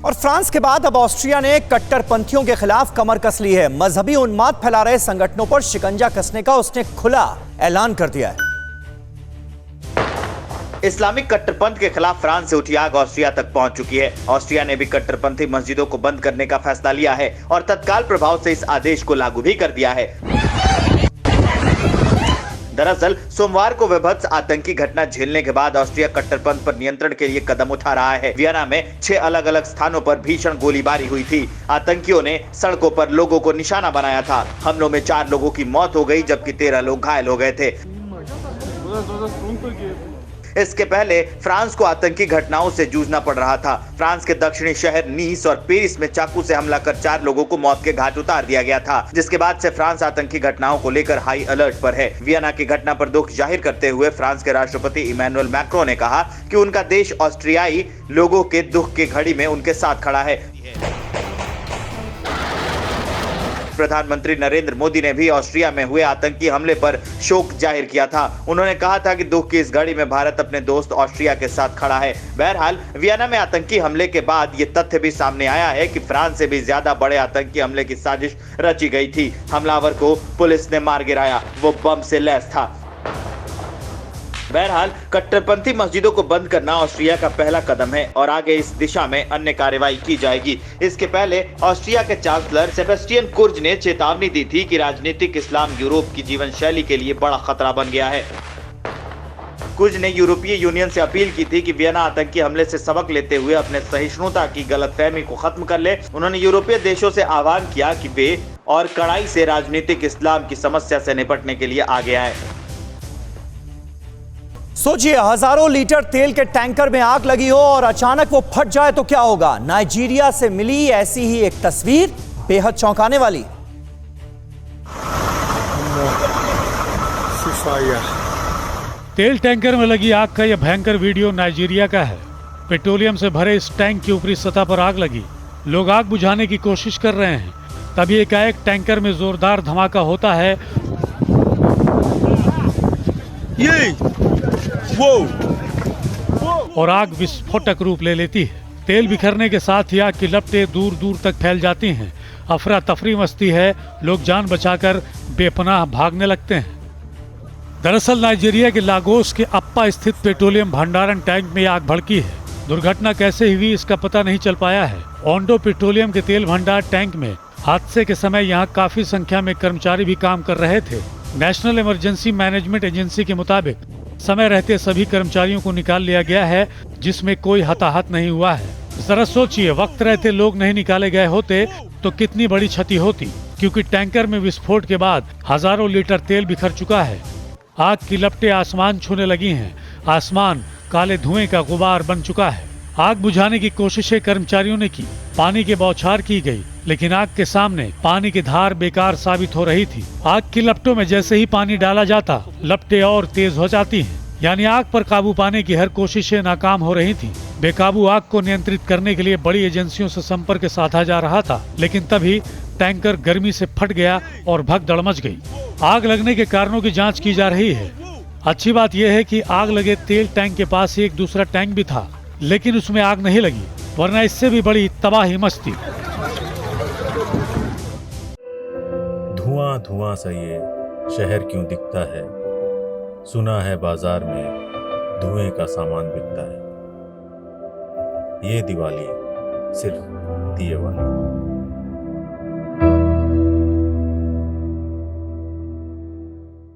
और फ्रांस के बाद अब ऑस्ट्रिया ने कट्टरपंथियों के खिलाफ कमर कस ली है। मजहबी उन्माद फैला रहे संगठनों पर शिकंजा कसने का उसने खुला ऐलान कर दिया है। इस्लामिक कट्टरपंथ के खिलाफ फ्रांस से उठी आग ऑस्ट्रिया तक पहुंच चुकी है। ऑस्ट्रिया ने भी कट्टरपंथी मस्जिदों को बंद करने का फैसला लिया है और तत्काल प्रभाव से इस आदेश को लागू भी कर दिया है। दरअसल सोमवार को विभत्स आतंकी घटना झेलने के बाद ऑस्ट्रिया कट्टरपंथ पर नियंत्रण के लिए कदम उठा रहा है। वियना में 6 अलग अलग स्थानों पर भीषण गोलीबारी हुई थी। आतंकियों ने सड़कों पर लोगों को निशाना बनाया था। हमलों में 4 लोगों की मौत हो गई जबकि 13 लोग घायल हो गए थे। इसके पहले फ्रांस को आतंकी घटनाओं से जूझना पड़ रहा था। फ्रांस के दक्षिणी शहर नीस और पेरिस में चाकू से हमला कर 4 लोगों को मौत के घाट उतार दिया गया था, जिसके बाद से फ्रांस आतंकी घटनाओं को लेकर हाई अलर्ट पर है। वियना की घटना पर दुख जाहिर करते हुए फ्रांस के राष्ट्रपति इमैनुअल मैक्रों ने कहा कि उनका देश ऑस्ट्रियाई लोगों के दुख की घड़ी में उनके साथ खड़ा है। प्रधानमंत्री नरेंद्र मोदी ने भी ऑस्ट्रिया में हुए आतंकी हमले पर शोक जाहिर किया था। उन्होंने कहा था कि दुख की इस घड़ी में भारत अपने दोस्त ऑस्ट्रिया के साथ खड़ा है। बहरहाल वियना में आतंकी हमले के बाद ये तथ्य भी सामने आया है कि फ्रांस से भी ज्यादा बड़े आतंकी हमले की साजिश रची गई थी। हमलावर को पुलिस ने मार गिराया, वो बम से लैस था। बहरहाल कट्टरपंथी मस्जिदों को बंद करना ऑस्ट्रिया का पहला कदम है और आगे इस दिशा में अन्य कार्रवाई की जाएगी। इसके पहले ऑस्ट्रिया के चांसलर सेबेस्टियन कुर्ज ने चेतावनी दी थी कि राजनीतिक इस्लाम यूरोप की जीवन शैली के लिए बड़ा खतरा बन गया है। कुर्ज ने यूरोपीय यूनियन से अपील की थी कि वियना आतंकी हमले से सबक लेते हुए अपने सहिष्णुता की गलतफहमी को खत्म कर ले। उन्होंने यूरोपीय देशों से आह्वान किया कि वे और कड़ाई से राजनीतिक इस्लाम की समस्या से निपटने के लिए आगे आए। सोचिए, हजारों लीटर तेल के टैंकर में आग लगी हो और अचानक वो फट जाए तो क्या होगा। नाइजीरिया से मिली ऐसी ही एक तस्वीर, बेहद चौंकाने वाली। तेल टैंकर में लगी आग का यह भयंकर वीडियो नाइजीरिया का है। पेट्रोलियम से भरे इस टैंक की ऊपरी सतह पर आग लगी। लोग आग बुझाने की कोशिश कर रहे हैं। तभी एकाएक टैंकर में जोरदार धमाका होता है और आग विस्फोटक रूप ले लेती है। तेल बिखरने के साथ ही आग की लपटें दूर दूर तक फैल जाती हैं। अफरा तफरी मचती है, लोग जान बचाकर बेपनाह भागने लगते हैं। दरअसल नाइजीरिया के लागोस के अप्पा स्थित पेट्रोलियम भंडारण टैंक में आग भड़की है। दुर्घटना कैसे हुई इसका पता नहीं चल पाया है। ओंडो पेट्रोलियम के तेल भंडार टैंक में हादसे के समय यहाँ काफी संख्या में कर्मचारी भी काम कर रहे थे। नेशनल इमरजेंसी मैनेजमेंट एजेंसी के मुताबिक समय रहते सभी कर्मचारियों को निकाल लिया गया है, जिसमें कोई हताहत नहीं हुआ है। जरा सोचिए, वक्त रहते लोग नहीं निकाले गए होते तो कितनी बड़ी क्षति होती, क्योंकि टैंकर में विस्फोट के बाद हजारों लीटर तेल बिखर चुका है। आग की लपटें आसमान छूने लगी हैं। आसमान काले धुएं का गुबार बन चुका है। आग बुझाने की कोशिशें कर्मचारियों ने की, पानी के बौछार की गई, लेकिन आग के सामने पानी की धार बेकार साबित हो रही थी। आग की लपटों में जैसे ही पानी डाला जाता, लपटें और तेज हो जाती हैं। यानी आग पर काबू पाने की हर कोशिशें नाकाम हो रही थी। बेकाबू आग को नियंत्रित करने के लिए बड़ी एजेंसियों से संपर्क साधा जा रहा था, लेकिन तभी टैंकर गर्मी से फट गया और भगदड़ मच गई। आग लगने के कारणों की जाँच की जा रही है। अच्छी बात यह है कि आग लगे तेल टैंक के पास एक दूसरा टैंक भी था, लेकिन उसमें आग नहीं लगी, वरना इससे भी बड़ी तबाही मचती। धुआं धुआं सा ये शहर क्यों दिखता है, सुना है बाजार में धुएं का सामान बिकता है। ये दिवाली सिर्फ दिए वाली।